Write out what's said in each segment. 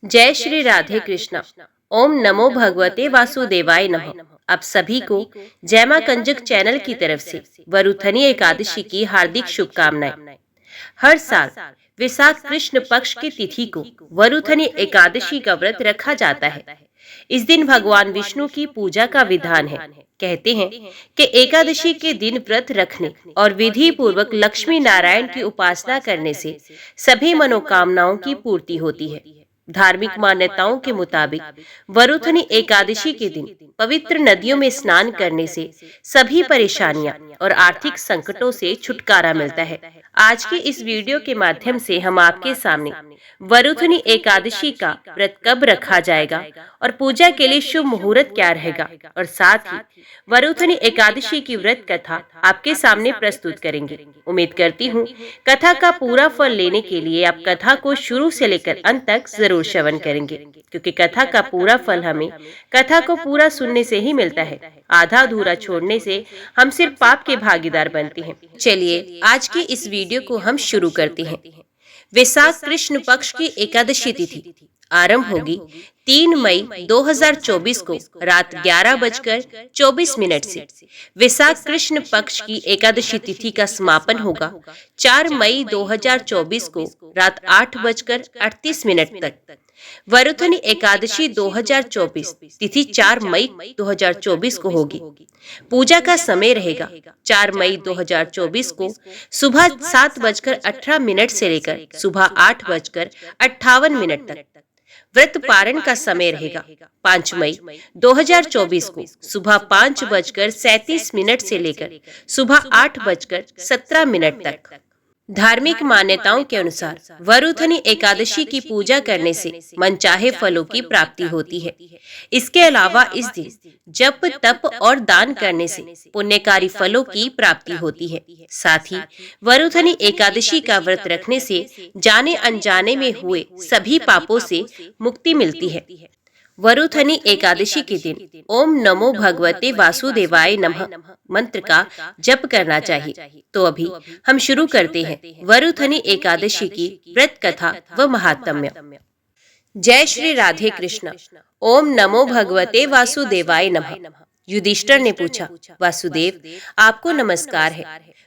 जय श्री राधे कृष्णा। ओम नमो भगवते वासुदेवाय नमः। आप सभी को जय मां कंजक चैनल की तरफ से वरुथनी एकादशी की हार्दिक शुभकामनाएं। हर साल विशाख कृष्ण पक्ष की तिथि को वरुथनी एकादशी का व्रत रखा जाता है। इस दिन भगवान विष्णु की पूजा का विधान है। कहते हैं कि एकादशी के दिन व्रत रखने और विधि पूर्वक लक्ष्मी नारायण की उपासना करने से सभी मनोकामनाओं की पूर्ति होती है। धार्मिक मान्यताओं के मुताबिक वरुथनी एकादशी के दिन पवित्र नदियों में स्नान करने से सभी परेशानियां और आर्थिक संकटों से छुटकारा मिलता है। आज के इस वीडियो के माध्यम से हम आपके सामने वरुथनी एकादशी का व्रत कब रखा जाएगा और पूजा के लिए शुभ मुहूर्त क्या रहेगा, और साथ ही वरुथनी एकादशी की व्रत कथा आपके सामने प्रस्तुत करेंगे। उम्मीद करती हूँ कथा का पूरा फल लेने के लिए आप कथा को शुरू से लेकर अंत तक जरूर श्रवण करेंगे, क्योंकि कथा का पूरा फल हमें कथा को पूरा सुनने से ही मिलता है। आधा अधूरा छोड़ने से हम सिर्फ पाप के भागीदार बनते हैं। चलिए आज की इस वीडियो को हम शुरू करते हैं। वैशाख कृष्ण पक्ष की एकादशी तिथि आरंभ होगी 3 मई 2024 को रात 11:24 से। वैशाख कृष्ण पक्ष की एकादशी तिथि का समापन होगा 4 मई 2024 को रात 8:38 तक। वरुथनी एकादशी 2024 तिथि 4 मई 2024 को होगी। पूजा का समय रहेगा 4 मई 2024 को सुबह 7:18 से लेकर सुबह 8:58 तक। व्रत पारण का समय रहेगा 5 मई 2024 को सुबह 5:37 से लेकर सुबह 8:17 तक। धार्मिक मान्यताओं के अनुसार वरुथनी एकादशी की पूजा करने से मनचाहे फलों की प्राप्ति होती है। इसके अलावा इस दिन जप तप और दान करने से पुण्यकारी फलों की प्राप्ति होती है। साथ ही वरुथनी एकादशी का व्रत रखने से जाने अनजाने में हुए सभी पापों से मुक्ति मिलती है। वरुथनी एकादशी के दिन ओम नमो भगवते वासुदेवाय नमः मंत्र का जप करना चाहिए। तो अभी हम शुरू करते हैं वरुथनी एकादशी की व्रत कथा व महात्म्य। जय श्री राधे कृष्ण। ओम नमो भगवते वासुदेवाय नमः। युधिष्ठिर ने पूछा, वासुदेव आपको नमस्कार है।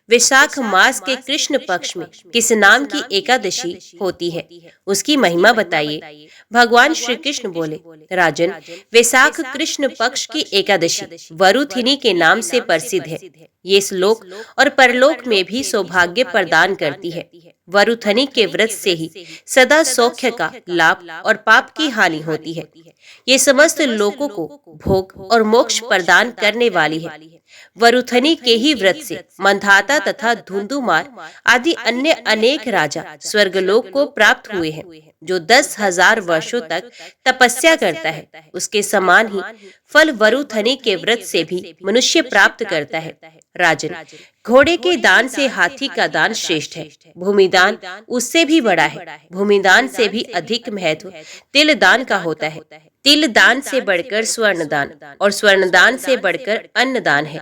वैशाख मास के कृष्ण पक्ष में किस नाम की एकादशी होती है, उसकी महिमा बताइए। भगवान श्री कृष्ण बोले, राजन, वैशाख कृष्ण पक्ष की एकादशी वरुथिनी के नाम से प्रसिद्ध है। ये श्लोक और परलोक में भी सौभाग्य प्रदान करती है। वरुथनी के व्रत से ही सदा सौख्य का लाभ और पाप की हानि होती है। ये समस्त लोगों को भोग और मोक्ष प्रदान करने वाली है। वरुथनी के ही व्रत से मंधाता तथा धुंधुमार आदि अन्य अनेक राजा स्वर्गलोक को प्राप्त हुए हैं। जो 10,000 वर्षों तक तपस्या करता है, उसके समान ही फल वरुथनी के व्रत से भी मनुष्य प्राप्त करता है। राजन, घोड़े के दान से हाथी का दान श्रेष्ठ है। भूमिदान उससे भी बड़ा है। भूमिदान से भी अधिक महत्व तिल दान का होता है। तिल दान से बढ़कर स्वर्ण दान और स्वर्ण दान से बढ़कर अन्न दान है,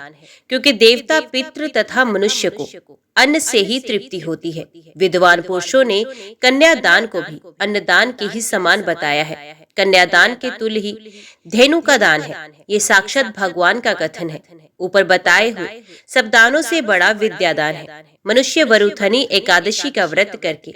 क्योंकि देवता पितृ तथा मनुष्य को अन्न से ही तृप्ति होती है। विद्वान पुरुषों ने कन्यादान को भी अन्नदान के ही समान बताया है। कन्यादान के तुल्य ही धेनु का दान है। ये साक्षात भगवान का कथन है। ऊपर बताए हुए सब दानों से बड़ा विद्यादान है। मनुष्य वरुथनी एकादशी का व्रत करके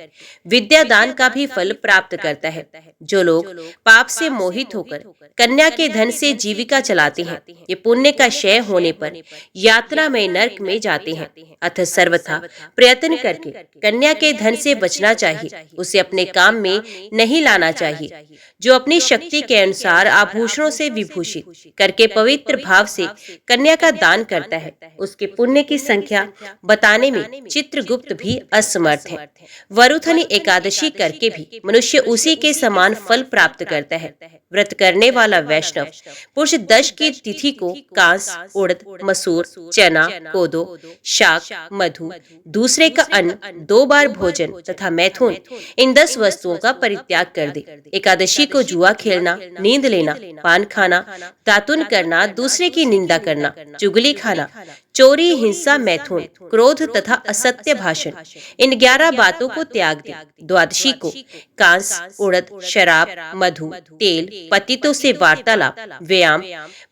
विद्यादान का भी फल प्राप्त करता है। जो लोग पाप से मोहित होकर कन्या के धन से जीविका चलाते हैं, ये पुण्य का क्षय होने पर यात्रा में नरक में जाते हैं। अतः सर्वथा प्रयत्न करके कन्या के धन से बचना चाहिए। उसे अपने काम में नहीं लाना चाहिए। जो अपनी शक्ति के अनुसार आभूषणों से विभूषित करके पवित्र भाव से कन्या का दान करता है, उसके पुण्य की संख्या बताने में चित्रगुप्त भी असमर्थ है। वरुथनी एकादशी करके भी मनुष्य उसी के समान फल प्राप्त करता है। व्रत करने वाला वैष्णव पुरुष 10 की तिथि को कांस, उड़द, मसूर, चना, कोदो, शाक, मधु, दूसरे का अन्न, 2 बार भोजन तथा मैथुन, इन 10 वस्तुओं का परित्याग कर दे। एकादशी को जुआ खेलना, नींद लेना, पान खाना, दातुन करना, दूसरे की निंदा करना, चुगली खाना, चोरी, हिंसा, मैथुन, क्रोध तथा असत्य भाषण, इन 11 बातों को त्याग दे। द्वादशी को कांस, उड़द, शराब, मधु, तेल, पतितों से वार्तालाप, व्यायाम,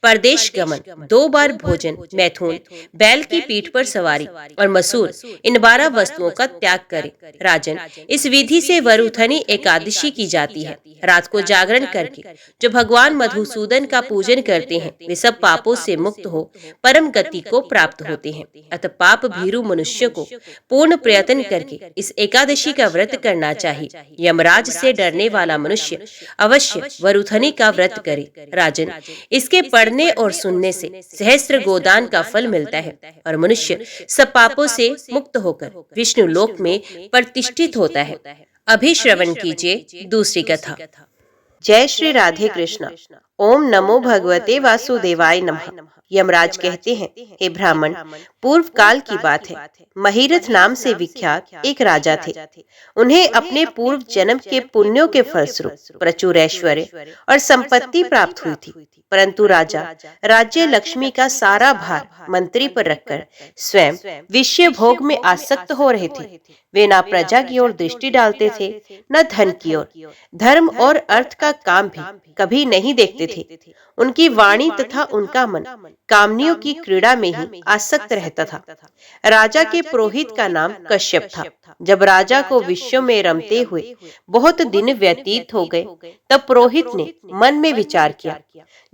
परदेश गमन, 2 बार भोजन, मैथुन, बैल की पीठ पर सवारी और मसूर, इन 12 वस्तुओं का त्याग करे। राजन, इस विधि से वरुथनी एकादशी की जाती है। रात को जागरण करके जो भगवान मधुसूदन का पूजन करते हैं वे सब पापों से मुक्त हो परम गति को प्राप्त होते हैं। अतः पाप भीरु मनुष्य को पूर्ण प्रयत्न करके इस एकादशी का व्रत करना चाहिए। यमराज से डरने वाला मनुष्य अवश्य वरुथनी का व्रत करे। राजन, इसके पढ़ने और सुनने से सहस्त्र गोदान का फल मिलता है और मनुष्य सब पापों से मुक्त होकर विष्णु लोक में प्रतिष्ठित होता है। अभी श्रवण कीजिए दूसरी कथा। जय श्री राधे कृष्ण। ओम नमो भगवते वासुदेवाय नमः। यमराज कहते हैं, हे ब्राह्मण, पूर्व काल की बात है। महीरथ नाम से विख्यात एक राजा थे। उन्हें अपने पूर्व जन्म के पुण्यों के फलस्वरूप प्रचुर ऐश्वर्य और संपत्ति प्राप्त हुई थी। परंतु राजा राज्य लक्ष्मी का सारा भार मंत्री पर रखकर स्वयं विषय भोग में आसक्त हो रहे थे। वे न प्रजा की ओर दृष्टि डालते थे, न धन की ओर। धर्म और अर्थ का काम भी कभी नहीं देखते थे। उनकी वाणी तथा उनका मन कामनियों की क्रीड़ा में ही आसक्त रहता था। राजा के पुरोहित का नाम कश्यप था। जब राजा को विषयों में रमते हुए बहुत दिन व्यतीत हो गए, तब पुरोहित ने मन में विचार किया,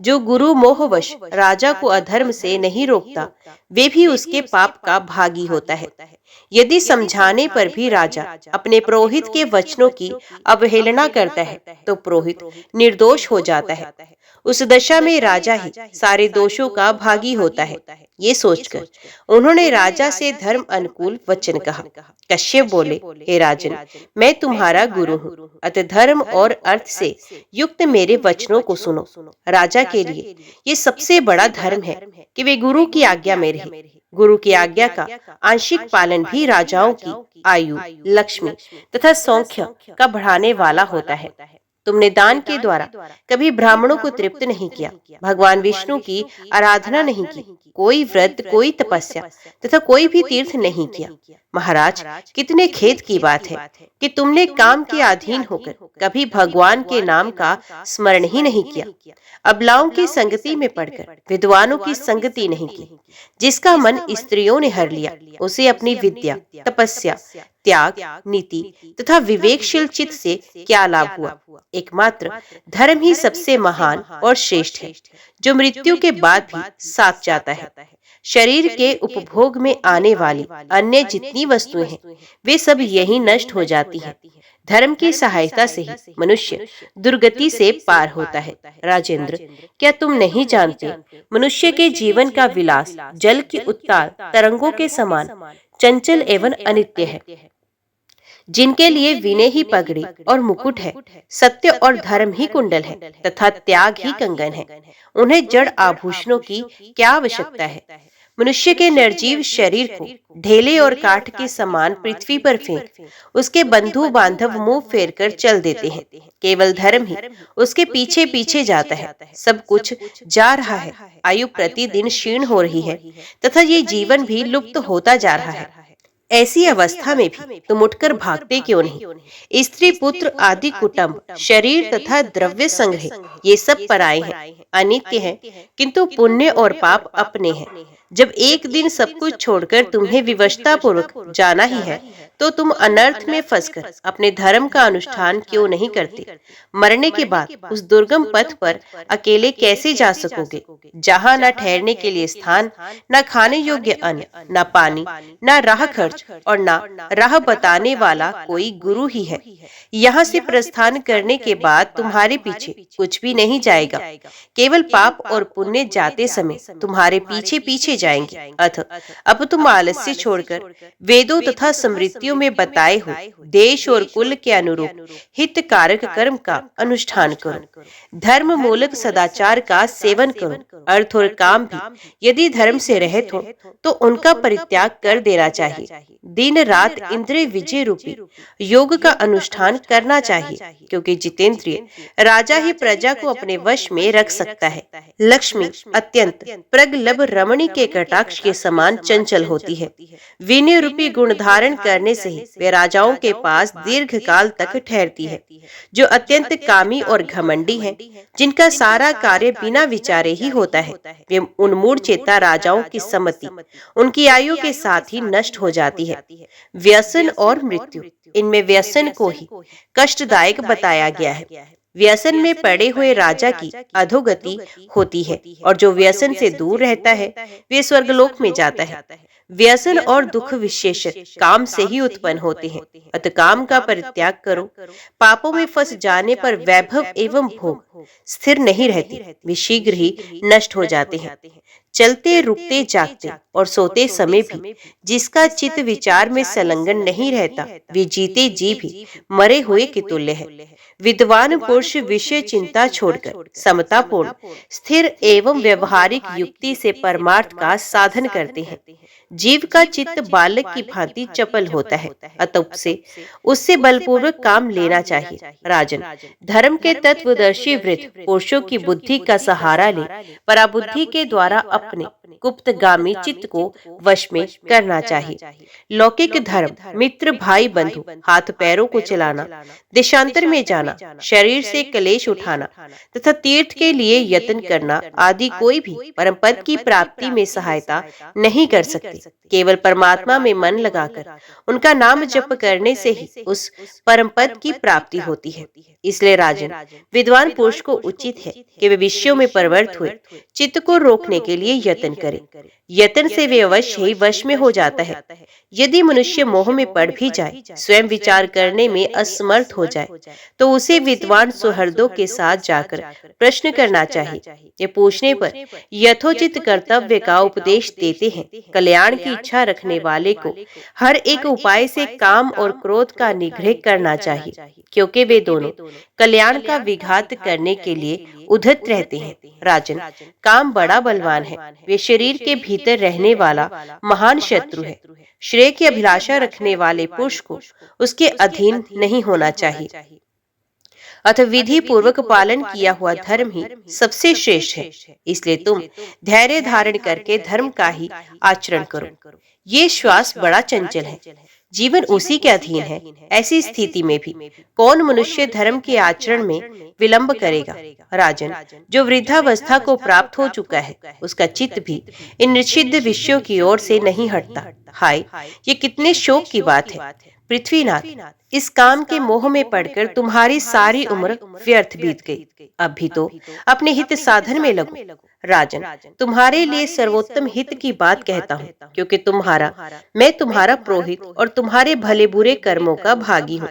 जो गुरु मोहवश राजा को अधर्म से नहीं रोकता, वे भी उसके पाप का भागी होता है। यदि समझाने पर भी राजा अपने पुरोहित के वचनों की अवहेलना करता है, तो पुरोहित निर्दोष हो जाता है। उस दशा में राजा ही सारे दोषों का भागी होता है। ये सोचकर उन्होंने राजा से धर्म अनुकूल वचन कहा। कश्यप बोले, हे राजन, मैं तुम्हारा गुरु हूँ, अतः धर्म और अर्थ से युक्त मेरे वचनों को सुनो। राजा के लिए ये सबसे बड़ा धर्म है कि वे गुरु की आज्ञा में रहे। गुरु की आज्ञा का आंशिक पालन भी राजाओं की आयु, लक्ष्मी तथा सौख्य का बढ़ाने वाला होता है। तुमने दान के द्वारा कभी ब्राह्मणों को तृप्त नहीं किया, भगवान विष्णु की आराधना नहीं की, कोई व्रत, कोई तपस्या तथा कोई भी तीर्थ नहीं किया। महाराज, कितने खेद की बात है कि तुमने काम के अधीन होकर कभी भगवान के नाम का स्मरण ही नहीं किया। अबलाओं की संगति में पड़कर विद्वानों की संगति नहीं की। जिसका मन स्त्रियों ने हर लिया, उसे अपनी विद्या, तपस्या, त्याग, नीति तथा विवेकशील चित्त से क्या लाभ हुआ। एकमात्र धर्म ही सबसे महान और श्रेष्ठ है, जो मृत्यु के बाद भी साथ जाता है। शरीर के उपभोग में आने वाली अन्य जितनी वस्तुएं हैं, वे सब यही नष्ट हो जाती हैं। धर्म की सहायता से ही मनुष्य दुर्गति से पार होता है। राजेंद्र, क्या तुम नहीं जानते, मनुष्य के जीवन का विलास जल की उत्ताल तरंगों के समान चंचल एवं अनित्य है। जिनके लिए विनय ही पगड़ी और मुकुट है, सत्य और धर्म ही कुंडल है तथा त्याग ही कंगन है, उन्हें जड़ आभूषणों की क्या आवश्यकता है। मनुष्य के निर्जीव शरीर को ढेले और काठ के समान पृथ्वी पर फेंक उसके बंधु बांधव मुंह फेर कर चल देते हैं। केवल धर्म ही उसके पीछे पीछे जाता है। सब कुछ जा रहा है, आयु प्रतिदिन क्षीण हो रही है तथा ये जीवन भी लुप्त होता जा रहा है। ऐसी अवस्था में भी तुम उठकर भागते क्यों नहीं? स्त्री, पुत्र आदि कुटुंब, शरीर तथा द्रव्य संग्रह, ये सब पराये हैं, अनित्य हैं, किंतु पुण्य और पाप अपने हैं। जब एक दिन सब कुछ छोड़कर तुम्हें विवशता पूर्वक जाना ही है, तो तुम अनर्थ में फंसकर अपने धर्म का अनुष्ठान क्यों नहीं करते? मरने के बाद उस दुर्गम पथ पर अकेले कैसे जा सकोगे, जहाँ न ठहरने के लिए स्थान, न खाने योग्य अन्न, न पानी, न राह खर्च और न राह बताने वाला कोई गुरु ही है। यहाँ से प्रस्थान करने के बाद तुम्हारे पीछे कुछ भी नहीं जाएगा, केवल पाप और पुण्य जाते समय तुम्हारे पीछे पीछे जाएंगे। अतः अब तुम आलस्य छोड़कर वेदों तथा स्मृतियों में बताए हुए देश और कुल के अनुरूप हित कारक कर्म का अनुष्ठान करो। धर्म मूलक सदाचार का सेवन करो। अर्थ और काम भी यदि धर्म से रहित हो तो उनका परित्याग कर देना चाहिए। दिन रात इंद्रिय विजय रूपी योग का अनुष्ठान करना चाहिए, क्योंकि जितेंद्रिय राजा ही प्रजा को अपने वश में रख सकता है। लक्ष्मी अत्यंत प्रगल्भ रमणी के कटाक्ष के समान चंचल होती है। विनय रूपी गुण धारण करने से ही वे राजाओं के पास दीर्घ काल तक ठहरती है। जो अत्यंत कामी और घमंडी हैं, जिनका सारा कार्य बिना विचारे ही होता है, वे उन्मूढ़ चेता राजाओं की सम्मति उनकी आयु के साथ ही नष्ट हो जाती है। व्यसन और मृत्यु, इनमें व्यसन को ही कष्टदायक बताया गया है। व्यसन में पड़े हुए राजा की अधोगति होती है और जो व्यसन से दूर रहता है वे स्वर्गलोक में जाता है। व्यसन और दुख विशेषत काम से ही उत्पन्न होते हैं, अतः काम का परित्याग करो। पापों में फंस जाने पर वैभव एवं भोग स्थिर नहीं रहती, वे शीघ्र ही नष्ट हो जाते हैं। चलते रुकते जागते और सोते समय भी जिसका चित्त विचार में संलग्न नहीं रहता, वे जीते जी भी मरे हुए के तुल्य है। विद्वान पुरुष विषय चिंता छोड़कर समतापूर्ण स्थिर एवं व्यवहारिक युक्ति से परमार्थ का साधन करते हैं। जीव का चित्त बालक की भांति चपल होता है, अतः उससे बलपूर्वक काम लेना चाहिए। राजन, धर्म के तत्वदर्शी वृद्ध पुरुषों की बुद्धि का सहारा ले पराबुद्धि के द्वारा अपने गुप्तगामी चित्त को वश में करना चाहिए। लौकिक धर्म, मित्र भाई बंधु हाथ पैरों को चलाना, देशांतर में जाना, शरीर से कलेश उठाना तथा तीर्थ के लिए यत्न करना आदि कोई भी परम पद की प्राप्ति में सहायता नहीं कर सकते। केवल परमात्मा में मन लगाकर उनका नाम जप करने से ही उस परम पद की प्राप्ति होती है। इसलिए राजन, विद्वान पुरुष को उचित है कि वे विषयों में परवर्त हुए चित्त को रोकने के लिए यत्न करें। यत्न से वे अवश्य ही वश में हो जाता है। यदि मनुष्य मोह में पड़ भी जाए, स्वयं विचार करने में असमर्थ हो जाए, तो उसे विद्वान सुहृदों के साथ जाकर प्रश्न करना चाहिए। ये पूछने पर यथोचित कर्तव्य का उपदेश देते हैं। कल्याण की इच्छा रखने वाले को हर एक उपाय से काम और क्रोध का निग्रह करना चाहिए, क्योंकि वे दोनों कल्याण का विघात करने के लिए उद्धत रहते हैं। राजन, काम बड़ा बलवान है, वे शरीर के भीतर रहने वाला महान शत्रु है। श्रेय की अभिलाषा रखने वाले पुरुष को उसके अधीन नहीं होना चाहिए। अतः विधि पूर्वक पालन किया हुआ धर्म ही सबसे श्रेष्ठ है। इसलिए तुम धैर्य धारण करके धर्म का ही आचरण करो। ये श्वास बड़ा चंचल है, जीवन उसी के अधीन है। ऐसी स्थिति में भी कौन मनुष्य धर्म के आचरण में विलंब करेगा। राजन, जो वृद्धावस्था को प्राप्त हो चुका है, उसका चित्त भी इन निषिद्ध विषयों की ओर से नहीं हटता। हाय, ये कितने शोक की बात है। पृथ्वीनाथ, इस काम के मोह में पड़कर तुम्हारी सारी उम्र व्यर्थ बीत गई। अब भी तो अपने हित साधन में लगो। राजन, तुम्हारे लिए सर्वोत्तम हित की बात कहता हूँ, क्योंकि मैं तुम्हारा पुरोहित और तुम्हारे भले बुरे कर्मों का भागी हूँ।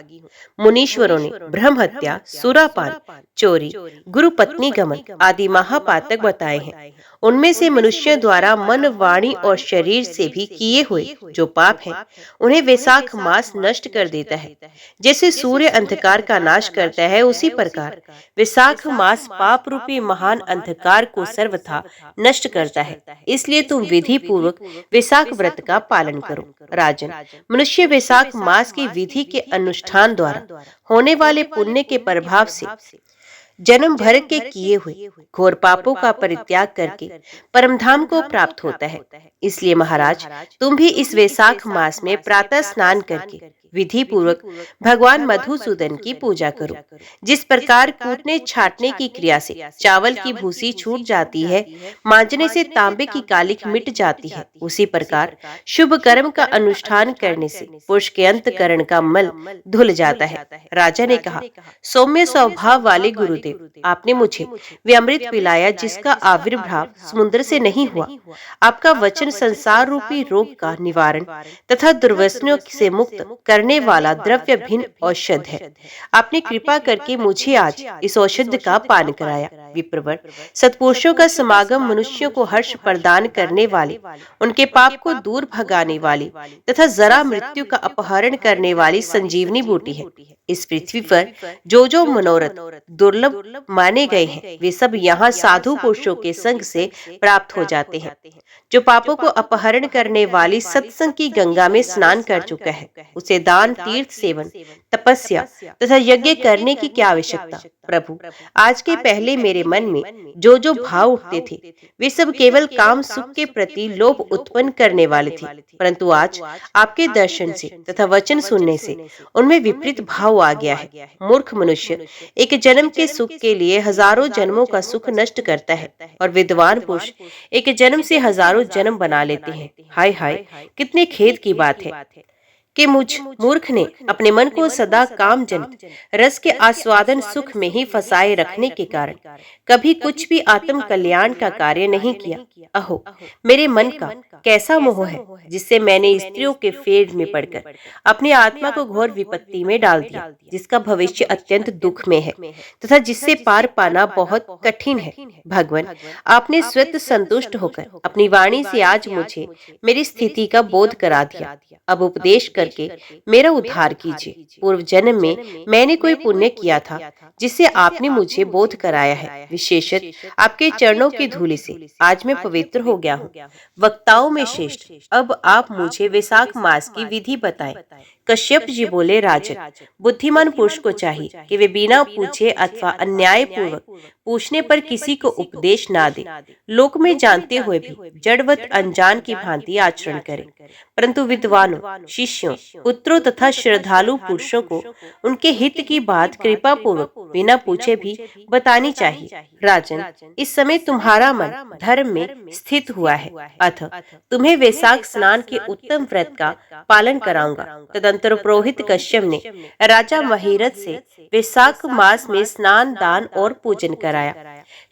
मुनीश्वरों ने ब्रह्म हत्या, सुरापान, चोरी, गुरु पत्नी गमन आदि महापातक बताए हैं। उनमें से मनुष्य द्वारा मन, वाणी और शरीर से भी किए हुए जो पाप हैं, उन्हें वैशाख मास नष्ट कर देता है। जैसे सूर्य अंधकार का नाश करता है, उसी प्रकार वैशाख मास पाप रूपी महान अंधकार को सर्वथा नष्ट करता है। इसलिए तुम विधि पूर्वक वैशाख व्रत का पालन करो। राजन, मनुष्य वैशाख मास की विधि के अनुष्ठान द्वारा होने वाले पुण्य के प्रभाव से जन्म भर के किए हुए घोर पापों का परित्याग करके परमधाम को प्राप्त होता है। इसलिए महाराज, तुम भी इस वैशाख मास में प्रातः स्नान करके विधि पूर्वक भगवान मधुसूदन की पूजा करो। जिस प्रकार कूटने छाटने की क्रिया से चावल की भूसी छूट जाती है, मांजने से तांबे की कालिख मिट जाती है, उसी प्रकार शुभ कर्म का अनुष्ठान करने से पुरुष के अंतकरण का मल धुल जाता है। राजा ने कहा, सौम्य स्वभाव वाले गुरुदेव, आपने मुझे वे अमृत पिलाया जिसका आविर्भाव समुद्र से नहीं हुआ। आपका वचन संसार रूपी रोग का निवारण तथा दुर्व्यसनों से मुक्त करने वाला द्रव्य भिन्न औषध है। आपने कृपा करके मुझे आज इस औषध का पान कराया। विप्रवर, सत्पुरुषों का समागम मनुष्यों को हर्ष प्रदान करने वाले, उनके पाप को दूर भगाने वाली तथा जरा मृत्यु का अपहरण करने वाली संजीवनी बूटी है। इस पृथ्वी पर जो मनोरथ दुर्लभ माने गए हैं, वे सब यहाँ साधु पुरुषों के संग से प्राप्त हो जाते हैं। जो पापों को अपहरण करने वाली सत्संग की गंगा में स्नान कर चुका है, उसे दान, तीर्थ सेवन, तपस्या तथा यज्ञ करने की क्या आवश्यकता। प्रभु, आज के पहले मेरे मन में जो जो भाव उठते थे वे सब केवल काम सुख के प्रति लोभ उत्पन्न करने वाले थे, परंतु आज आपके दर्शन से तथा वचन सुनने से उनमें विपरीत भाव आ गया है। मूर्ख मनुष्य एक जन्म के सुख के लिए हजारों जन्मों का सुख नष्ट करता है और विद्वान पुरुष एक जन्म से हजारों जन्म बना लेते हैं। हाय हाय, कितने खेद की बात है कि मुझ मूर्ख ने अपने मन को सदा काम जनित रस के आस्वादन सुख में ही फंसाए रखने के कारण कभी कुछ भी आत्म कल्याण का कार्य नहीं किया। अहो, मेरे मन का कैसा मोह है जिससे मैंने स्त्रियों के फेर में पड़कर अपनी आत्मा को घोर विपत्ति में डाल दिया, जिसका भविष्य अत्यंत दुख में है तथा जिससे पार पाना बहुत कठिन है। भगवान, आपने स्वतः संतुष्ट होकर अपनी वाणी से आज मुझे मेरी स्थिति का बोध करा दिया। अब उपदेश करके मेरा उद्धार कीजिए। पूर्व जन्म में मैंने कोई पुण्य किया था जिससे आपने मुझे बोध कराया है। विशेषत आपके चरणों की धूलि से आज मैं पवित्र हो गया हूँ। वक्ताओं में श्रेष्ठ, अब आप मुझे वैशाख मास की विधि बताएं। कश्यप जी बोले, राजन, बुद्धिमान पुरुष को चाहिए कि वे बिना पूछे अथवा अन्याय पूर्वक पूछने पर किसी को उपदेश ना दे, लोक में जानते हुए भी जड़वत अनजान की भांति आचरण करें, परंतु विद्वानों, शिष्यों, पुत्रों तथा श्रद्धालु पुरुषों को उनके हित की बात कृपा पूर्वक बिना पूछे भी बतानी चाहिए। राजन, इस समय तुम्हारा मन धर्म में स्थित हुआ है, अतः तुम्हें वैशाख स्नान के उत्तम व्रत का पालन कराऊंगा। तदंतर पुरोहित कश्यप ने राजा महिरथ से वैशाख मास में स्नान, दान और पूजन कराया।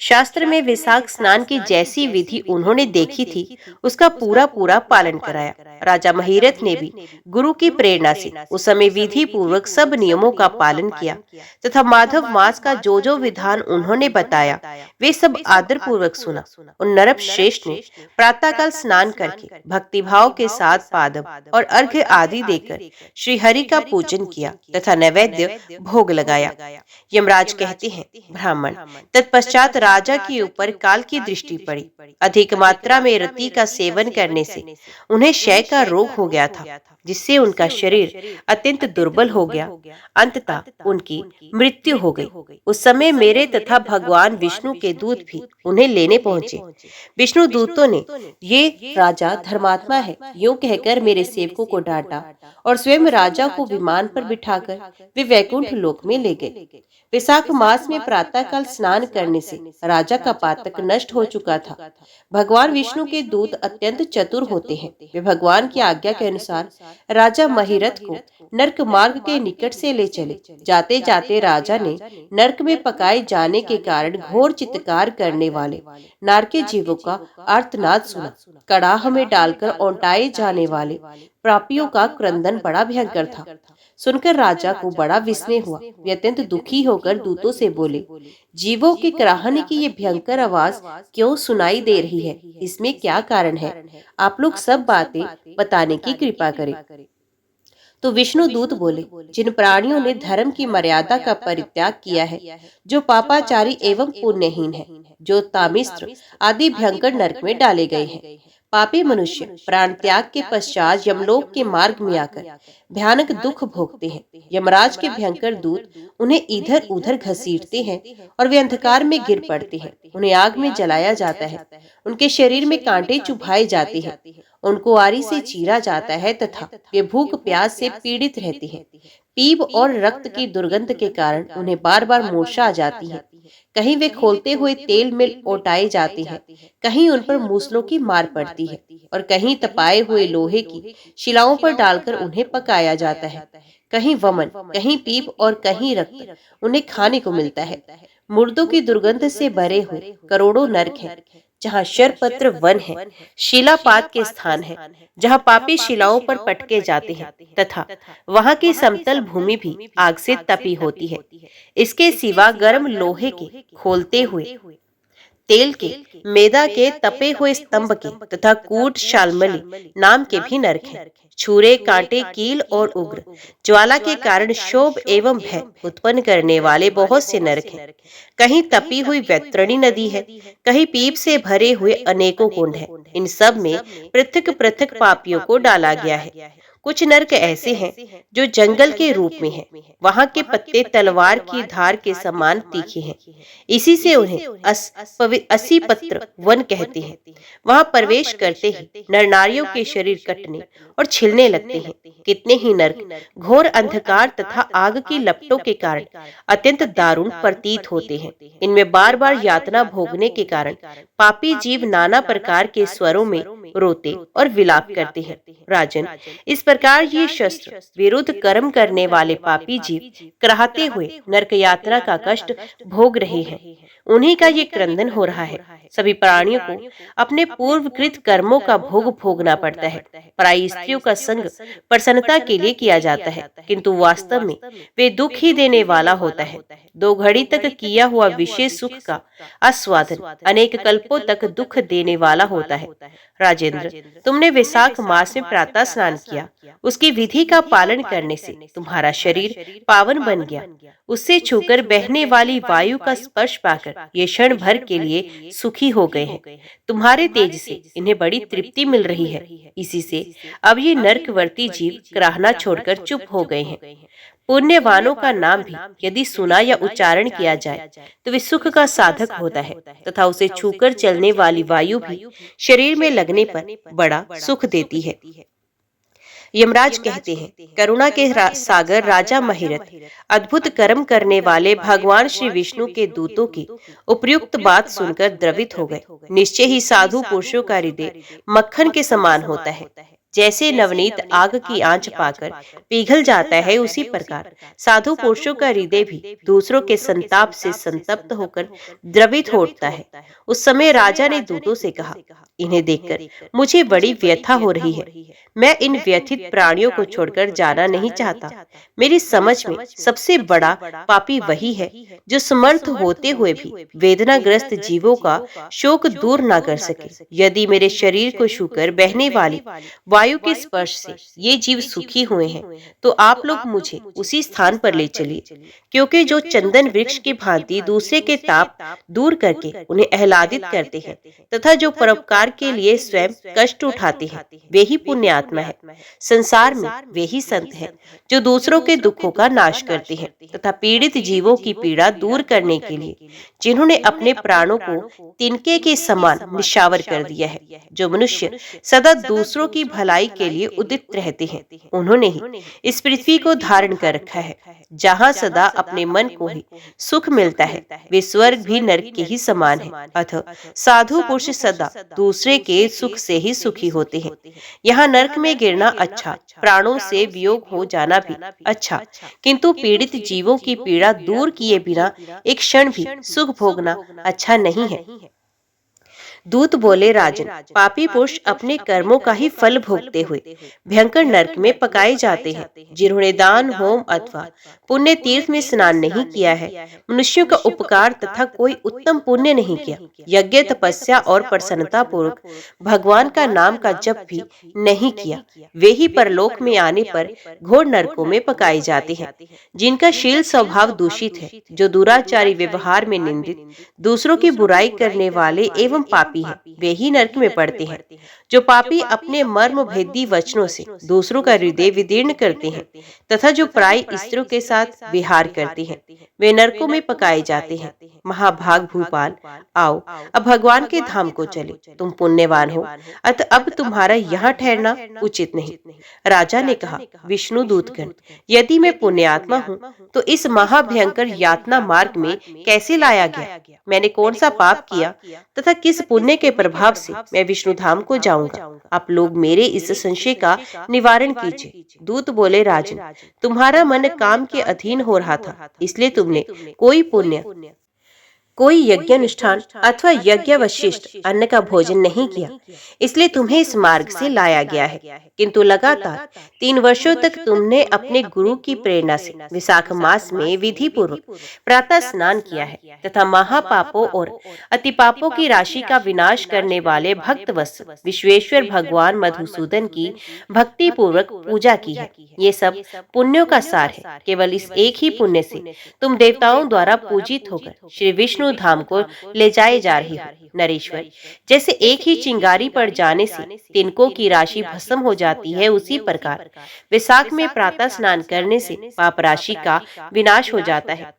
शास्त्र में वैशाख स्नान की जैसी विधि उन्होंने देखी थी उसका पूरा पूरा पालन कराया। राजा महिरथ ने भी गुरु की प्रेरणा से उस समय विधि पूर्वक सब नियमों का पालन किया तथा माधव मास का जो जो विधान उन्होंने बताया वे सब आदर पूर्वक सुना। उन नरप श्रेष्ठ ने प्रातःकाल स्नान करके भक्तिभाव के साथ पादप और अर्घ्य आदि देकर श्री हरि का पूजन किया तथा नैवेद्य भोग लगाया। यमराज कहते हैं, ब्राह्मण, तत्पश्चात राजा के ऊपर काल की दृष्टि पड़ी। अधिक मात्रा में रति का सेवन करने से उन्हें क्षय का रोग हो गया था, जिससे उनका शरीर अत्यंत दुर्बल हो गया। अंततः उनकी मृत्यु हो गई। उस समय मेरे तथा भगवान विष्णु के दूत भी उन्हें लेने पहुंचे। विष्णु दूतों ने ये राजा धर्मात्मा है यूं कहकर मेरे सेवकों को डांटा और स्वयं राजा को विमान पर बिठाकर वे वैकुंठ लोक में ले गए। वैशाख मास में प्रातःकाल स्नान करने से राजा का पातक नष्ट हो चुका था। भगवान विष्णु के दूत अत्यंत चतुर होते हैं। वे भगवान की आज्ञा के अनुसार राजा महिरथ को नरक मार्ग के निकट से ले चले। जाते जाते राजा ने नरक में पकाए जाने के कारण घोर चित्कार करने वाले नारके जीवों का आर्तनाद सुना। कड़ाह में डालकर औंटाए जाने वाले पापियों का क्रंदन बड़ा भयंकर था। सुनकर राजा को बड़ा विस्मय हुआ। वे अत्यंत दुखी होकर दूतों से बोले, जीवों के कराहने की ये भयंकर आवाज क्यों सुनाई दे रही है? इसमें क्या कारण है? आप लोग सब बातें बताने की कृपा करें। तो विष्णु दूत बोले, जिन प्राणियों ने धर्म की मर्यादा का परित्याग किया है, जो पापाचारी एवं पुण्यहीन है, जो तामिस्त्र आदि भयंकर नरक में डाले गए हैं। पापी मनुष्य प्राण त्याग के पश्चात यमलोक के मार्ग में आकर भयानक दुख भोगते हैं। यमराज के भयंकर दूत उन्हें इधर उधर घसीटते हैं और वे अंधकार में गिर पड़ते हैं। उन्हें आग में जलाया जाता है, उनके शरीर में कांटे चुभाए जाते हैं, उनको आरी से चीरा जाता है तथा वे भूख प्यास से पीड़ित रहते हैं। पीप और रक्त की दुर्गंध के कारण उन्हें बार बार मूर्छा आ जाती है। कहीं वे खोलते हुए तेल में ओटाए जाते हैं, कहीं उन पर मूसलों की मार पड़ती है और कहीं तपाए हुए लोहे की शिलाओं पर डालकर उन्हें पकाया जाता है। कहीं वमन, कहीं पीप और कहीं रक्त उन्हें खाने को मिलता है। मुर्दों की दुर्गंध से भरे हुए करोड़ों नरक हैं, जहाँ शरपत्र वन है, शिलापात के स्थान है, जहाँ पापी शिलाओं पर पटके जाते हैं तथा वहाँ की समतल भूमि भी आग से तपी होती है। इसके सिवा गर्म लोहे के खोलते हुए तेल के, मेदा के तपे हुए स्तंभ के तथा कूट शालमली नाम के भी नरक हैं। छुरे, कांटे, कील और उग्र ज्वाला के कारण शोभ एवं भय उत्पन्न करने वाले बहुत से नरक हैं। कहीं तपी हुई वैतरणी नदी है, कहीं पीप से भरे हुए अनेकों कुंड हैं। इन सब में पृथक पृथक पापियों को डाला गया है। कुछ नरक ऐसे हैं जो जंगल के रूप में हैं। वहां के पत्ते तलवार की धार के समान तीखे हैं। इसी से उन्हें असी पत्र वन कहते हैं। वहां प्रवेश करते ही नर नारियों के शरीर कटने और छिलने लगते हैं। कितने ही नरक घोर अंधकार तथा आग की लपटों के कारण अत्यंत दारुण प्रतीत होते हैं। इनमें बार बार यातना भोगने के कारण पापी जीव नाना प्रकार के स्वरों में रोते और विलाप करते हैं। राजन, इस प्रकार ये शस्त्र विरुद्ध कर्म करने वाले पापी जीव कराहते हुए नरक यात्रा का कष्ट भोग रहे हैं। उन्हीं का ये क्रंदन हो रहा है। सभी प्राणियों को अपने पूर्वकृत कर्मों का भोग भोगना पड़ता है। पराई स्त्रियों का संग प्रसन्नता के लिए किया जाता है, किंतु वास्तव में वे दुख ही देने वाला होता है। 2 घड़ी तक किया हुआ विशेष सुख का आस्वादन अनेक कल्पों तक दुख देने वाला होता है। राजेंद्र, तुमने वैशाख मास में प्रातः स्नान किया। उसकी विधि का पालन करने से तुम्हारा शरीर पावन बन गया। उससे छूकर बहने वाली वायु का स्पर्श पाकर ये क्षण भर के लिए सुखी हो गए हैं। तुम्हारे तेज से इन्हें बड़ी तृप्ति मिल रही है। इसी से अब ये नरकवर्ती जीव कराहना छोड़कर चुप हो गए हैं। पुण्यवानों का नाम भी यदि सुना या उच्चारण किया जाए तो वे सुख का साधक होता है तथा उसे छूकर चलने वाली वायु भी शरीर में लगने पर बड़ा सुख देती है। यमराज कहते हैं, करुणा के सागर राजा महिरथ अद्भुत कर्म करने वाले भगवान श्री विष्णु के दूतों की उपयुक्त बात सुनकर द्रवित हो गए। निश्चय ही साधु पुरुषों का हृदय मक्खन के समान होता है। जैसे नवनीत आग की आंच पाकर पिघल जाता है, उसी प्रकार साधु पुरुषों का हृदय भी दूसरों के संताप से संतप्त होकर द्रवित हो उठता है। उस समय राजा ने दूतों से कहा, इन्हें देखकर मुझे बड़ी व्यथा हो रही है। मैं इन व्यथित प्राणियों को छोड़कर जाना नहीं चाहता। मेरी समझ में सबसे बड़ा पापी वही है जो समर्थ होते हुए भी वेदनाग्रस्त जीवों का शोक दूर न कर सके। यदि मेरे शरीर को छूकर बहने वाली वायु के स्पर्श से ये जीव सुखी हुए हैं, तो आप लोग मुझे उसी स्थान पर ले चलिए, क्योंकि जो चंदन वृक्ष की भांति दूसरे के ताप दूर करके उन्हें आह्लादित करते हैं तथा जो परोपकार के लिए स्वयं कष्ट उठाते हैं, वे ही पुण्य आत्मा है। संसार में वे ही संत हैं जो दूसरों के दुखों का नाश करते हैं तथा पीड़ित जीवों की पीड़ा दूर करने के लिए जिन्होंने अपने प्राणों को तिनके के समान निशावर कर दिया है। जो मनुष्य सदा दूसरों की भलाई के लिए उदित रहते हैं, उन्होंने ही इस पृथ्वी को धारण कर रखा है। जहाँ सदा अपने मन को ही सुख मिलता है, वे स्वर्ग भी नरक के ही समान है। अतः साधु पुरुष सदा दूसरे के सुख से ही सुखी होते हैं। यहाँ नरक में गिरना अच्छा, प्राणों से वियोग हो जाना भी अच्छा, किंतु पीड़ित जीवों की पीड़ा दूर किए बिना एक क्षण भी सुख भोगना अच्छा नहीं है। दूत बोले, राजन, पापी पुरुष अपने कर्मों का ही फल भोगते हुए भयंकर नरक में पकाए जाते हैं। जिन्होंने दान, होम अथवा पुण्य तीर्थ में स्नान नहीं किया है, मनुष्यों का उपकार तथा कोई उत्तम पुण्य नहीं किया, यज्ञ, तपस्या और प्रसन्नता पूर्वक भगवान का नाम का जप भी नहीं किया, वे ही परलोक में आने पर घोर नरकों में पकाए जाते हैं। जिनका शील स्वभाव दूषित है, जो दुराचारी व्यवहार में निंदित, दूसरों की बुराई करने वाले एवं पापी है, वे ही नरक में पड़ते हैं। जो पापी अपने मर्म भेदी वचनों से दूसरों का हृदय विदीर्ण करते हैं तथा जो पराई स्त्रियों के साथ विहार करते हैं, वे नरकों में पकाए जाते हैं। महाभाग भूपाल, आओ अब भगवान के धाम को चले। तुम पुण्यवान हो, अतः अब तुम्हारा यहाँ ठहरना उचित नहीं। राजा ने कहा, विष्णु दूतगण, यदि मैं पुण्यात्मा हूँ तो इस महाभयंकर यातना मार्ग में कैसे लाया गया? मैंने कौन सा पाप किया तथा किस पुण्य के प्रभाव से मैं विष्णु धाम को जाऊंगा? आप लोग मेरे इस संशय का निवारण कीजिए। दूत बोले, राजन, तुम्हारा मन काम के अधीन हो रहा था, इसलिए तुमने कोई पुण्य, कोई यज्ञ अनुष्ठान अथवा यज्ञ वशिष्ठ अन्न का भोजन नहीं किया, इसलिए तुम्हें इस मार्ग से लाया गया है। किंतु लगातार 3 वर्षों तक तुमने अपने गुरु की प्रेरणा से विशाख मास में विधि पूर्वक प्रातः स्नान किया है तथा महापापों और अतिपापों की राशि का विनाश करने वाले भक्तवत्स विश्वेश्वर भगवान मधुसूदन की भक्ति पूर्वक पूजा की है। ये सब पुण्यों का सार है। केवल इस एक ही पुण्य से तुम देवताओं द्वारा पूजित होकर श्री विष्णु विष्णु धाम को ले जाए जा रही हो। नरेश्वर, जैसे एक ही चिंगारी पड़ जाने से तिनकों की राशि भस्म हो जाती है, उसी प्रकार वैशाख में प्रातः स्नान करने से पाप राशि का विनाश हो जाता है।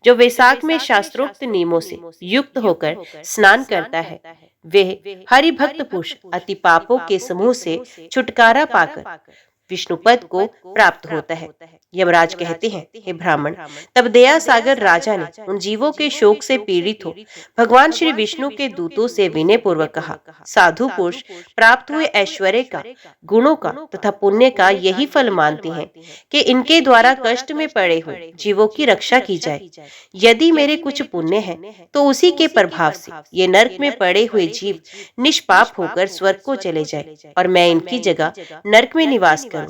जो वैशाख में शास्त्रोक्त नियमों से युक्त होकर स्नान करता है, वह हरिभक्त पुरुष अति पापों के समूह से छुटकारा पाकर विष्णु पद को प्राप्त होता है। यमराज कहते हैं, हे ब्राह्मण, तब दया सागर राजा ने उन जीवों के शोक से पीड़ित हो भगवान श्री विष्णु के दूतों से विनय पूर्वक कहा, साधु पुरुष प्राप्त हुए ऐश्वर्य का, गुणों का तथा पुण्य का यही फल मानते हैं कि इनके द्वारा कष्ट में पड़े हुए जीवों की रक्षा की जाए। यदि मेरे कुछ पुण्य है तो उसी के प्रभाव से ये नरक में पड़े हुए जीव निष्पाप होकर स्वर्ग को चले जाए और मैं इनकी जगह नरक में निवास करूं।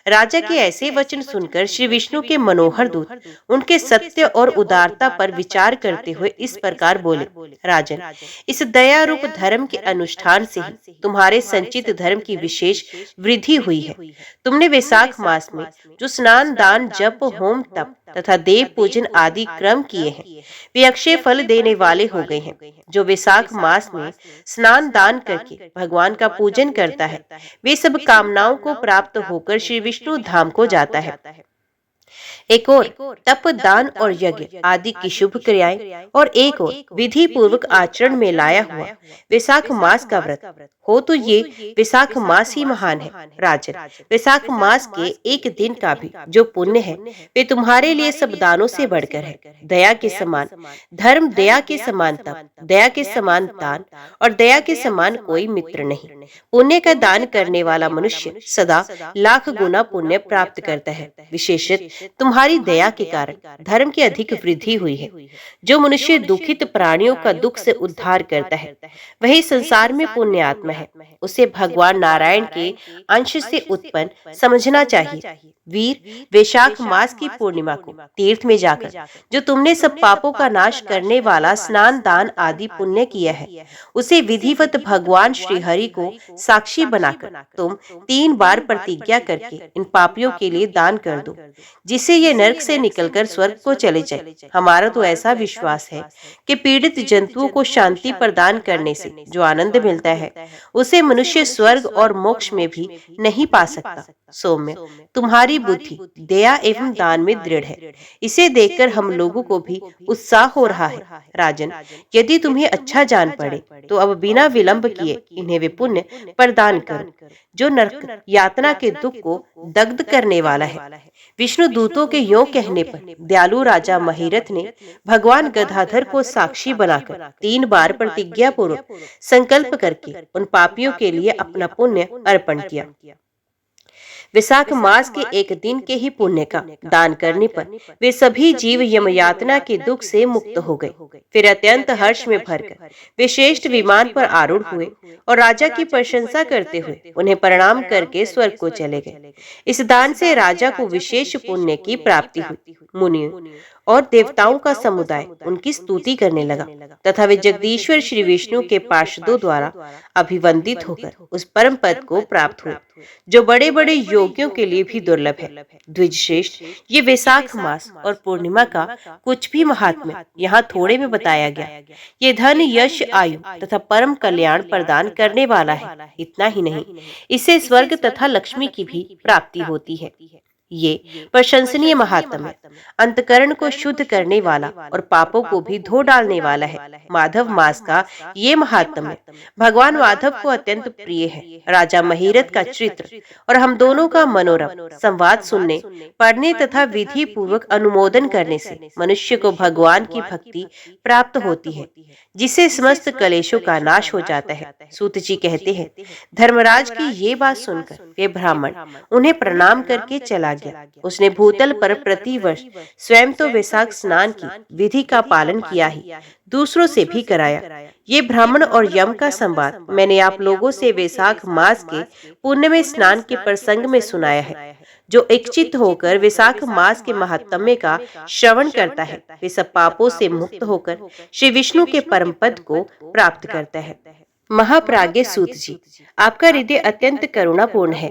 राजा के ऐसे वचन सुनकर श्री विष्णु के मनोहर दूत उनके सत्य और उदारता पर विचार करते हुए इस प्रकार बोले, राजन, इस दया रूप धर्म के अनुष्ठान से ही तुम्हारे संचित धर्म की विशेष वृद्धि हुई है। तुमने वैशाख मास में जो स्नान, दान, जप, होम, तप तथा देव पूजन आदि क्रम किए हैं, वे अक्षय फल देने वाले हो गए हैं। जो वैशाख मास में स्नान दान करके भगवान का पूजन करता है, वे सब कामनाओं को प्राप्त होकर श्री विष्णु धाम को जाता है। एक और तप, दान और यज्ञ आदि की शुभ क्रियाएं और एक और विधि पूर्वक आचरण में लाया हुआ वैशाख मास का व्रत हो तो ये वैशाख मास ही महान है। राजन, वैशाख मास के एक दिन का भी जो पुण्य है वे तुम्हारे लिए सब दानों से बढ़कर है। दया के समान धर्म, दया के समान तप, दया के समान दान और दया के समान कोई मित्र नहीं। पुण्य का दान करने वाला मनुष्य सदा लाख गुना पुण्य प्राप्त करता है। विशेषतः तुम्हारी दया के कारण धर्म की अधिक वृद्धि हुई है। जो मनुष्य दुखित प्राणियों का दुख से उद्धार करता है, वही संसार में पुण्य आत्मा है। उसे भगवान नारायण के अंश से उत्पन्न समझना चाहिए। वीर, वैशाख मास की पूर्णिमा को तीर्थ में जाकर जो तुमने सब पापों का नाश करने वाला स्नान, दान आदि पुण्य किया है, उसे विधिवत भगवान श्री हरि को साक्षी बनाकर तुम 3 बार प्रतिज्ञा करके इन पापियों के लिए दान कर दो, जिससे ये नरक से निकलकर स्वर्ग को चले जाए। हमारा तो ऐसा विश्वास है कि पीड़ित जंतुओं को शांति प्रदान करने से जो आनंद मिलता है, उसे मनुष्य स्वर्ग और मोक्ष में भी नहीं पा सकता। सौम्य, तुम्हारी बुद्धि दया एवं दान में दृढ़ है। इसे देखकर हम लोगों को भी उत्साह हो रहा है। राजन, यदि तुम्हें अच्छा जान पड़े तो अब बिना विलंब किए इन्हें वे पुण्य प्रदान करो जो नरक यातना के दुख को दग्ध करने वाला है। विष्णु दूतों के यों कहने पर दयालु राजा महिरथ ने भगवान गदाधर को साक्षी बनाकर 3 बार प्रतिज्ञा पूर्वक संकल्प करके उन पापियों के लिए अपना पुण्य अर्पण किया। वैशाख मास के एक दिन के ही पुण्य का दान करने पर वे सभी जीव यमयातना के दुख से मुक्त हो गए। फिर अत्यंत हर्ष में भरकर वे श्रेष्ठ विमान पर आरूढ़ हुए और राजा की प्रशंसा करते हुए उन्हें प्रणाम करके स्वर्ग को चले गए। इस दान से राजा को विशेष पुण्य की प्राप्ति हुई। मुनियों और देवताओं का समुदाय उनकी स्तुति करने लगा तथा वे जगदीश्वर श्री विष्णु के पार्षदों द्वारा अभिवंदित होकर उस परम पद को प्राप्त हुए जो बड़े बड़े योगियों के लिए भी दुर्लभ है। द्विजश्रेष्ठ, ये वैशाख मास और पूर्णिमा का कुछ भी महात्म्य यहाँ थोड़े में बताया गया। ये धन, यश, आयु तथा परम कल्याण प्रदान करने वाला है। इतना ही नहीं, इससे स्वर्ग तथा लक्ष्मी की भी प्राप्ति होती है। ये प्रशंसनीय महात्म्य अंतकरण को शुद्ध करने वाला और पापों को भी धो डालने वाला है। माधव मास का ये महात्म्य भगवान माधव को अत्यंत प्रिय है। राजा महिरथ का चित्र और हम दोनों का मनोरम संवाद सुनने, पढ़ने तथा विधि पूर्वक अनुमोदन करने से मनुष्य को भगवान की भक्ति प्राप्त होती है, जिससे समस्त कलेशों का नाश हो जाता है। सूत जी कहते हैं, धर्मराज की ये बात सुनकर वे ब्राह्मण उन्हें प्रणाम करके चला गया। उसने भूतल पर प्रतिवर्ष स्वयं तो वैशाख स्नान की विधि का पालन किया ही, दूसरों से भी कराया। ये ब्राह्मण और यम का संवाद मैंने आप लोगों से वैशाख मास के पुण्य में स्नान के प्रसंग में सुनाया है। जो इच्छित होकर वैशाख मास के महात्म्य का श्रवण करता है, वे सब पापों से मुक्त होकर श्री विष्णु के परम पद को प्राप्त करता है। महाप्राज्ञ सूत जी, आपका हृदय अत्यंत करुणापूर्ण है।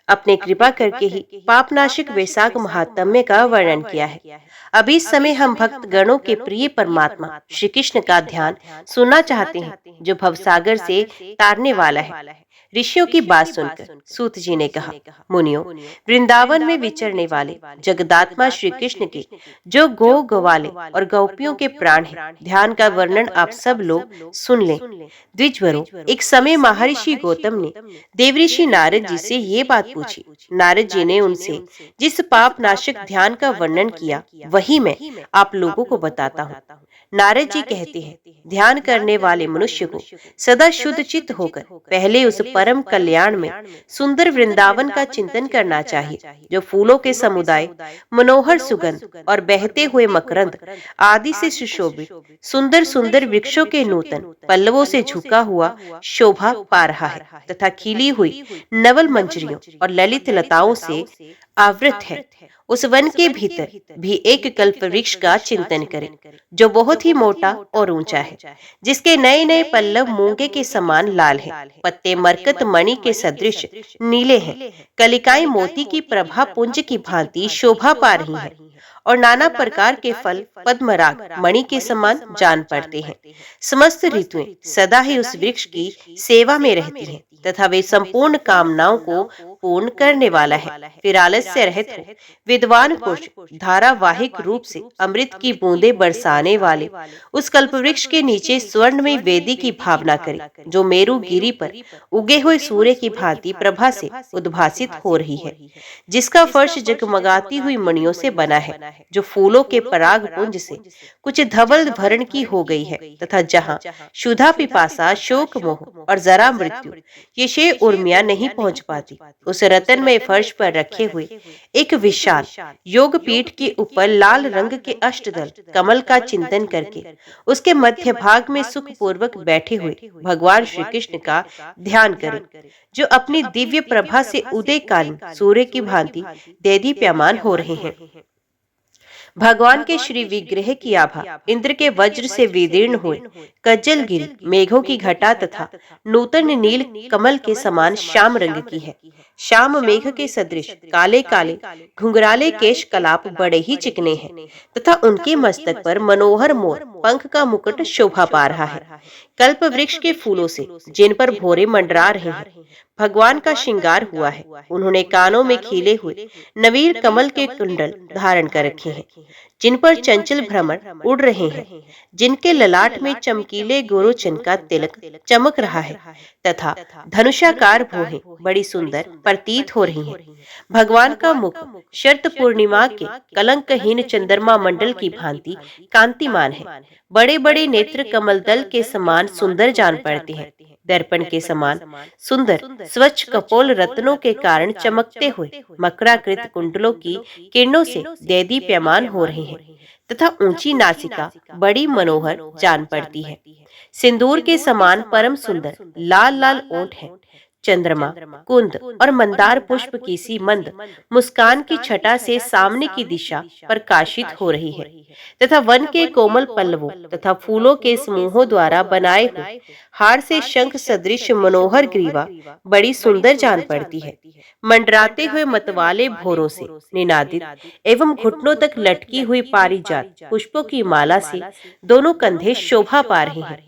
अपने कृपा करके ही पापनाशक वैशाख महात्म्य का वर्णन किया है। अभी इस समय हम भक्त गणों के प्रिय परमात्मा श्री कृष्ण का ध्यान सुनना चाहते हैं, जो भवसागर से तारने वाला है। ऋषियों की बात सुनकर सूत जी ने कहा, मुनियों, वृंदावन में विचरने वाले जगदात्मा श्री कृष्ण के जो गो गवाले और गोपियों के प्राण हैं, ध्यान का वर्णन आप सब लोग सुन लें। द्विजवरों, एक समय महर्षि गौतम ने देवऋषि नारद जी से ये बात पूछी। नारद जी ने उनसे जिस पाप नाशक ध्यान का वर्णन किया वही मैं आप लोगों को बताता हूँ। नारद जी कहते हैं, ध्यान करने वाले मनुष्य को सदा शुद्ध चित्त होकर पहले उस परम कल्याण में सुंदर वृंदावन का चिंतन करना चाहिए, जो फूलों के समुदाय, मनोहर सुगंध और बहते हुए मकरंद आदि से सुशोभित सुंदर सुंदर वृक्षों के नूतन पल्लवों से झुका हुआ शोभा पा रहा है तथा खिली हुई नवल मंजरियों और ललित लताओं से आवृत है। उस वन के भीतर भी एक कल्प वृक्ष का चिंतन करें, जो बहुत ही मोटा और ऊंचा है, जिसके नए नए पल्लव मूंगे के समान लाल है, पत्ते मरकत मणि के सदृश नीले हैं, कलिकाएं मोती की प्रभा पुंज की भांति शोभा पा रही हैं और नाना प्रकार के फल पद्मराग मणि के समान जान पड़ते हैं। समस्त ऋतुएं सदा ही उस वृक्ष की सेवा में रहती हैं तथा वे संपूर्ण कामनाओं को पूर्ण करने वाला है। फिर आलस्य रहित हो विद्वान पुरुष धारावाहिक रूप से अमृत की बूंदें बरसाने वाले उस कल्प वृक्ष के नीचे स्वर्ण में वेदी की भावना करे, जो मेरु गिरी पर उगे हुए सूर्य की भांति प्रभा से उद्भासित हो रही है, जिसका फर्श जगमगाती हुई मणियों से बना है, जो फूलों के पराग पुंज से कुछ धवल भरण की हो गई है तथा जहाँ क्षुधा पिपासा शोक मोह और जरा मृत्यु ये 6 उर्मियां नहीं पहुंच पाती, उस रतन में फर्श पर रखे हुए एक विशाल योग पीठ के ऊपर लाल रंग के अष्टदल कमल का चिंतन करके उसके मध्य भाग में सुख पूर्वक बैठे हुए भगवान श्री कृष्ण का ध्यान करें, जो अपनी दिव्य प्रभा से उदयकालीन सूर्य की भांति देदीप्यमान हो रहे हैं। भगवान के श्री विग्रह की आभा इंद्र के वज्र से विदीर्ण हुए कज्जल गिरी मेघों की घटा तथा नूतन नील कमल के समान श्याम रंग की है। श्याम मेघ के सदृश काले काले घुंघराले केश कलाप बड़े ही चिकने हैं तथा उनके मस्तक पर मनोहर मोर पंख का मुकुट शोभा पा रहा है। कल्प वृक्ष के फूलों से जिन पर भोरे मंडरा रहे हैं भगवान का श्रृंगार हुआ है। उन्होंने कानों में खिले हुए नवीर कमल के कुंडल धारण कर रखे हैं, जिन पर चंचल भ्रमर उड़ रहे हैं, जिनके ललाट में चमकीले गोरोचन का तिलक चमक रहा है तथा धनुषाकार भौहें बड़ी सुंदर प्रतीत हो रही हैं। भगवान का मुख शरत पूर्णिमा के कलंकहीन चंद्रमा मंडल की भांति कांतिमान है। बड़े बड़े नेत्र कमल दल के समान सुंदर जान पड़ते हैं। दर्पण के समान सुंदर स्वच्छ कपोल रत्नों के कारण चमकते हुए मकराकृत कुंडलों की किरणों से देदीप्यमान हो रहे हैं तथा ऊंची नासिका बड़ी मनोहर जान पड़ती है। सिंदूर के समान परम सुंदर लाल लाल ओंठ हैं। चंद्रमा, कुंद और मंदार पुष्प की सी मंद मुस्कान की छटा से सामने की दिशा प्रकाशित हो रही है तथा वन के कोमल पल्लवों तथा फूलों के समूहों द्वारा बनाए हुए हार से शंख सदृश मनोहर ग्रीवा बड़ी सुंदर जान पड़ती है। मंडराते हुए मतवाले भोरों से निनादित एवं घुटनों तक लटकी हुई पारिजात पुष्पों की माला से दोनों कंधे शोभा पा रहे हैं।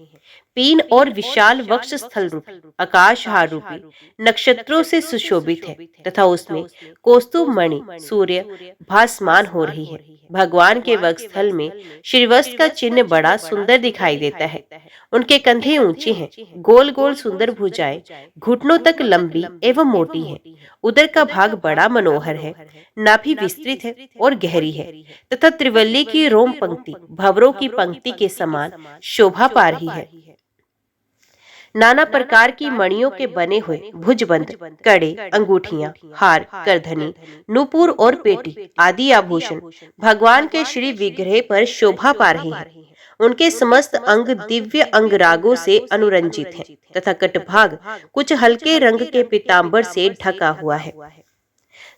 पीन और विशाल वक्ष स्थल रूपी आकाश हार रूपी नक्षत्रों से सुशोभित है तथा उसमें कौस्तुभ मणि सूर्य भासमान हो रही है। भगवान के वक्षस्थल में श्रीवस्त्र का चिन्ह बड़ा सुंदर दिखाई देता है। उनके कंधे ऊंचे हैं, गोल गोल सुंदर भुजाएं घुटनों तक लंबी एवं मोटी हैं। उदर का भाग बड़ा मनोहर है, नाभि विस्तृत है और गहरी है तथा त्रिवल्ली की रोम पंक्ति भंवरों की पंक्ति के समान शोभा पा रही है। नाना प्रकार की मणियों के बने हुए भुजबंद कड़े, अंगूठियां, हार, करधनी, नूपुर और पेटी आदि आभूषण भगवान के श्री विग्रह पर शोभा पा रहे हैं। उनके समस्त अंग दिव्य अंगरागों से अनुरंजित हैं तथा कटभाग कुछ हल्के रंग के पीतांबर से ढका हुआ है।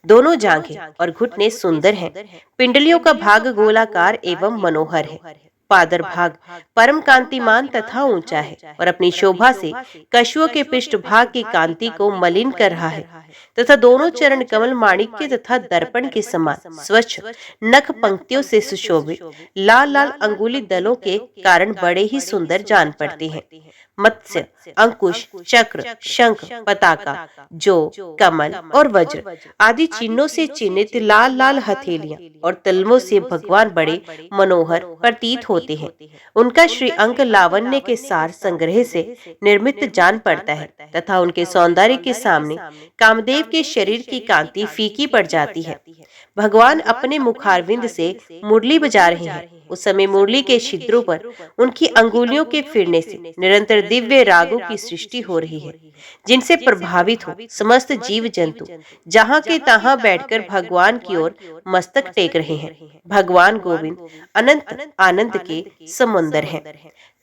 दोनों जांघें और घुटने सुंदर हैं। पिंडलियों का भाग गोलाकार एवं मनोहर है। पादर भाग परम कांतिमान तथा ऊंचा है और अपनी शोभा से कछुओं के पृष्ठभाग की कांति को मलिन कर रहा है तथा दोनों चरण कमल माणिक्य तथा दर्पण के समान स्वच्छ नख पंक्तियों से सुशोभित लाल लाल अंगुली दलों के कारण बड़े ही सुंदर जान पड़ते हैं। मत्स्य, अंकुश, चक्र, शंख, पताका, जो, कमल और वज्र आदि चिन्हों से चिन्हित लाल लाल हथेलियां और तलवों से भगवान बड़े मनोहर प्रतीत होते हैं। उनका श्री अंक लावण्य के सार संग्रह से निर्मित जान पड़ता है तथा उनके सौंदर्य के सामने कामदेव के शरीर की कांति फीकी पड़ जाती है। भगवान अपने मुखारविंद से मुरली बजा रहे हैं। उस समय मुरली के छिद्रों पर उनकी अंगुलियों के फिरने से निरंतर दिव्य रागों की सृष्टि हो रही है, जिनसे प्रभावित हो समस्त जीव जंतु जहाँ के तहाँ बैठकर भगवान की ओर मस्तक टेक रहे हैं। भगवान गोविंद अनंत आनंद के समुंदर हैं।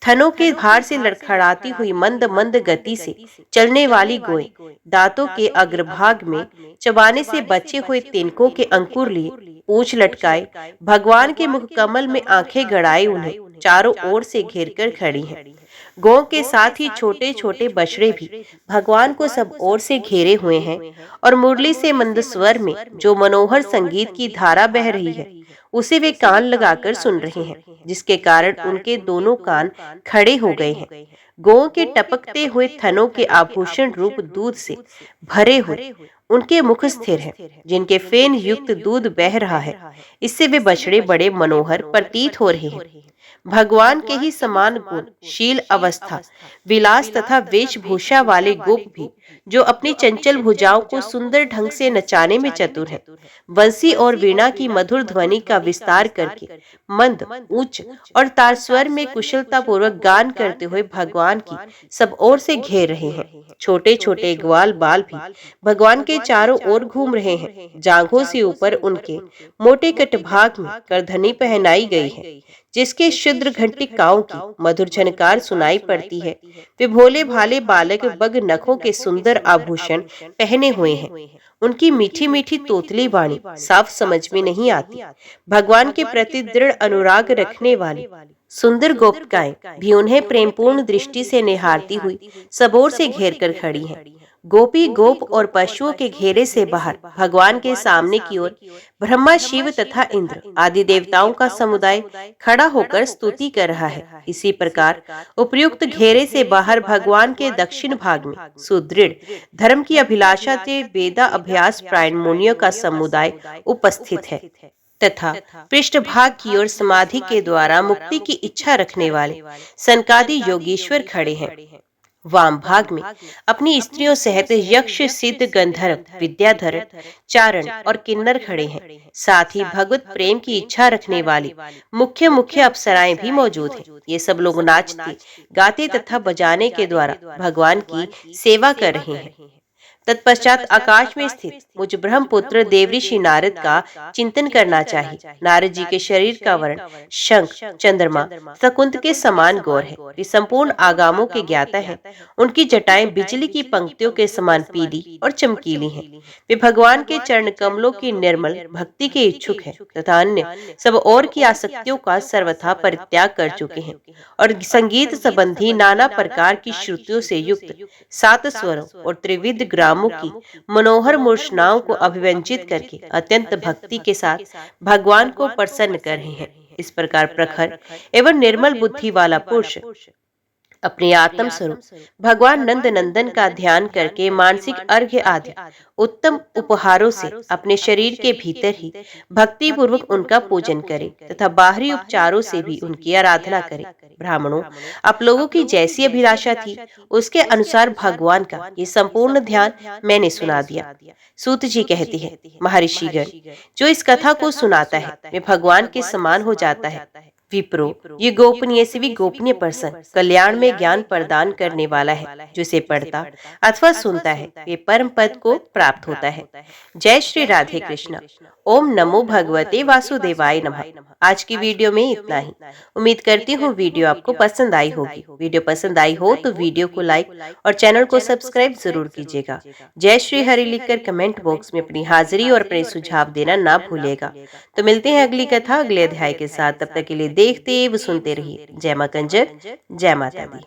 थनों के भार से लड़खड़ाती हुई मंद मंद गति से चलने वाली गोएं दांतों के अग्रभाग में चबाने से बचे हुए तिनकों के अंकुर लिए पूंछ लटकाए भगवान के मुख कमल में आंखें गड़ाए उन्हें चारों ओर से घेरकर खड़ी हैं। गौ के साथ ही छोटे छोटे बछड़े भी भगवान को सब ओर से घेरे हुए हैं और मुरली से मंद स्वर में जो मनोहर संगीत की धारा बह रही है उसे वे कान लगाकर सुन रहे हैं, जिसके कारण उनके दोनों कान खड़े हो गए हैं। गौ के टपकते हुए थनों के आभूषण रूप दूध से भरे हुए उनके मुख स्थिर हैं, जिनके फेन युक्त दूध बह रहा है। इससे वे बछड़े बड़े मनोहर प्रतीत हो रहे हैं। भगवान के ही समान गुण, शील, अवस्था, विलास तथा वेशभूषा वाले गोप भी जो अपनी चंचल भुजाओं को सुंदर ढंग से नचाने में चतुर हैं, बंसी और वीणा की मधुर ध्वनि का विस्तार करके मंद, उच्च और तार स्वर में कुशलता पूर्वक गान करते हुए भगवान की सब ओर से घेर रहे हैं। छोटे छोटे ग्वाल बाल भी भगवान के चारों ओर घूम रहे हैं। जांघों से ऊपर उनके मोटे कटभाग में करधनी पहनाई गई है, जिसके शुद्र घंटिकाओं की मधुर झनकार सुनाई पड़ती है। वे भोले भाले बालक बग नखों के सुंदर आभूषण पहने हुए हैं। उनकी मीठी मीठी तोतली वाणी साफ समझ में नहीं आती। भगवान के प्रति दृढ़ अनुराग रखने वाली सुंदर गोपिकाएं भी उन्हें प्रेमपूर्ण दृष्टि से निहारती हुई सबोर से घेर कर खड़ी हैं। गोपी, गोप और पशुओं के घेरे से बाहर भगवान के सामने की ओर ब्रह्मा, शिव तथा इंद्र आदि देवताओं का समुदाय खड़ा होकर स्तुति कर रहा है। इसी प्रकार उपयुक्त घेरे से बाहर भगवान के दक्षिण भाग में सुदृढ़ धर्म की अभिलाषा से वेदा अभ्यास प्रायण मुनियों का समुदाय उपस्थित है तथा पृष्ठभाग की ओर समाधि के द्वारा मुक्ति की इच्छा रखने वाले सनकादि योगीश्वर खड़े हैं। वाम भाग में अपनी स्त्रियों सहित यक्ष, सिद्ध, गंधर्व, विद्याधर, चारण और किन्नर खड़े हैं। साथ ही भगवत प्रेम की इच्छा रखने वाली मुख्य मुख्य अप्सराएं भी मौजूद हैं। ये सब लोग नाचते, गाते तथा बजाने के द्वारा भगवान की सेवा कर रहे हैं। तत्पश्चात आकाश में स्थित मुझ ब्रह्मपुत्र देवऋषि नारद का चिंतन करना चाहिए। नारद जी के शरीर का वर्ण शंख, चंद्रमा तथा कुंद के समान गौर है। वे संपूर्ण आगामों के ज्ञाता हैं। उनकी जटाएं बिजली की पंक्तियों के समान पीली और चमकीली हैं। वे भगवान के चरण कमलों की निर्मल भक्ति के इच्छुक हैं तथा अन्य सब और की आसक्तियों का सर्वथा परित्याग कर चुके हैं और संगीत संबंधी नाना प्रकार की श्रुतियों से युक्त 7 स्वरों और त्रिविध ग्रामों की मनोहर मूर्छनाओं को अभिव्यंजित करके अत्यंत भक्ति के साथ भगवान को प्रसन्न कर रहे हैं। इस प्रकार प्रखर एवं निर्मल बुद्धि वाला पुरुष अपने आत्म स्वरूप भगवान नंद नंदन का ध्यान करके मानसिक अर्घ्य आदि उत्तम उपहारों से अपने शरीर के भीतर ही भक्ति पूर्वक उनका पूजन करे तथा बाहरी उपचारों से भी उनकी आराधना करे। ब्राह्मणों, आप लोगों की जैसी अभिलाषा थी उसके अनुसार भगवान का ये संपूर्ण ध्यान मैंने सुना दिया। सूत जी कहते हैं, महर्षिगण, जो इस कथा को सुनाता है वे भगवान के समान हो जाता है। विप्रो, ये गोपनीय से भी गोपनीय पर्सन कल्याण में ज्ञान प्रदान करने वाला है। जो इसे पढ़ता अथवा सुनता है वे परम पद को प्राप्त होता है। जय श्री राधे कृष्ण। ओम नमो भगवते वासुदेवाय नमः। आज की वीडियो में इतना ही। उम्मीद करती हूँ वीडियो आपको पसंद आई होगी। वीडियो पसंद आई हो तो वीडियो को लाइक और चैनल को सब्सक्राइब जरूर कीजिएगा। जय श्री हरि लिखकर कमेंट बॉक्स में अपनी हाजिरी और अपने सुझाव देना ना भूलेगा। तो मिलते हैं अगली कथा अगले अध्याय के साथ। तब तक के लिए देखते व सुनते रहिए। जय मां कंजक, जय माता दी।